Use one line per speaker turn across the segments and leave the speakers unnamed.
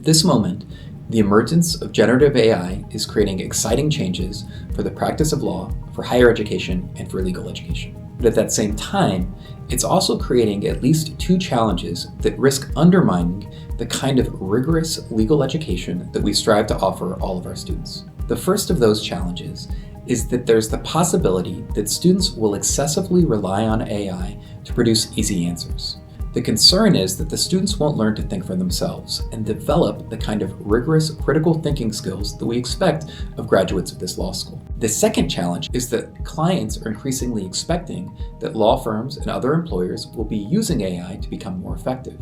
At this moment, the emergence of generative AI is creating exciting changes for the practice of law, for higher education, and for legal education. But at that same time, it's also creating at least two challenges that risk undermining the kind of rigorous legal education that we strive to offer all of our students. The first of those challenges is that there's the possibility that students will excessively rely on AI to produce easy answers. The concern is that the students won't learn to think for themselves and develop the kind of rigorous critical thinking skills that we expect of graduates of this law school. The second challenge is that clients are increasingly expecting that law firms and other employers will be using AI to become more effective.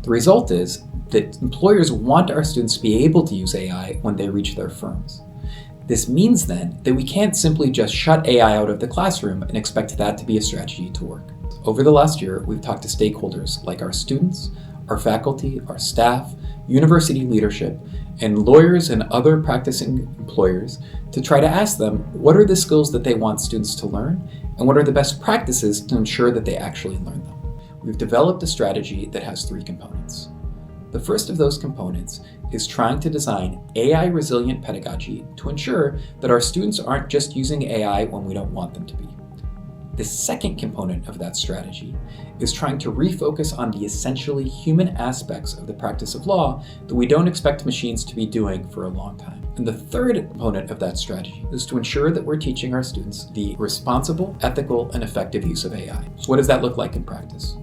The result is that employers want our students to be able to use AI when they reach their firms. This means then that we can't simply just shut AI out of the classroom and expect that to be a strategy to work. Over the last year, we've talked to stakeholders like our students, our faculty, our staff, university leadership, and lawyers and other practicing employers to try to ask them what are the skills that they want students to learn and what are the best practices to ensure that they actually learn them. We've developed a strategy that has three components. The first of those components is trying to design AI-resilient pedagogy to ensure that our students aren't just using AI when we don't want them to be. The second component of that strategy is trying to refocus on the essentially human aspects of the practice of law that we don't expect machines to be doing for a long time. And the third component of that strategy is to ensure that we're teaching our students the responsible, ethical, and effective use of AI. So what does that look like in practice?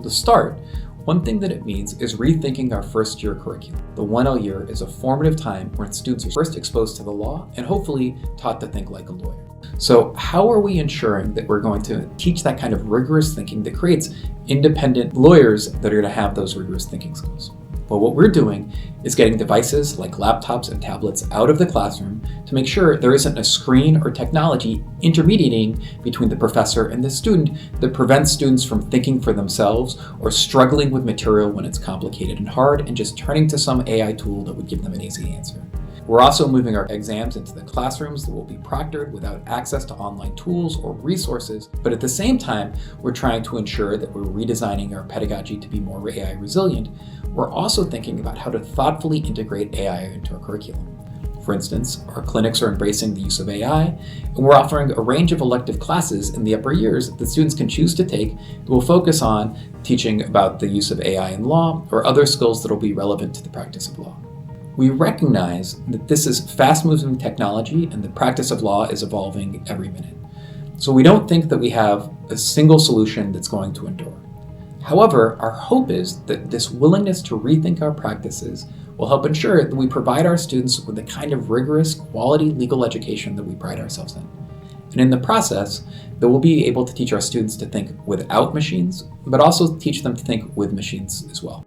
To start, one thing that it means is rethinking our first year curriculum. The 1L year is a formative time when students are first exposed to the law and hopefully taught to think like a lawyer. So how are we ensuring that we're going to teach that kind of rigorous thinking that creates independent lawyers that are going to have those rigorous thinking skills? Well, what we're doing is getting devices like laptops and tablets out of the classroom to make sure there isn't a screen or technology intermediating between the professor and the student that prevents students from thinking for themselves or struggling with material when it's complicated and hard and just turning to some AI tool that would give them an easy answer. We're also moving our exams into the classrooms that will be proctored without access to online tools or resources, but at the same time, we're trying to ensure that we're redesigning our pedagogy to be more AI resilient. We're also thinking about how to thoughtfully integrate AI into our curriculum. For instance, our clinics are embracing the use of AI, and we're offering a range of elective classes in the upper years that students can choose to take that will focus on teaching about the use of AI in law or other skills that will be relevant to the practice of law. We recognize that this is fast-moving technology and the practice of law is evolving every minute. So we don't think that we have a single solution that's going to endure. However, our hope is that this willingness to rethink our practices will help ensure that we provide our students with the kind of rigorous, quality legal education that we pride ourselves in. And in the process, that we'll be able to teach our students to think without machines, but also teach them to think with machines as well.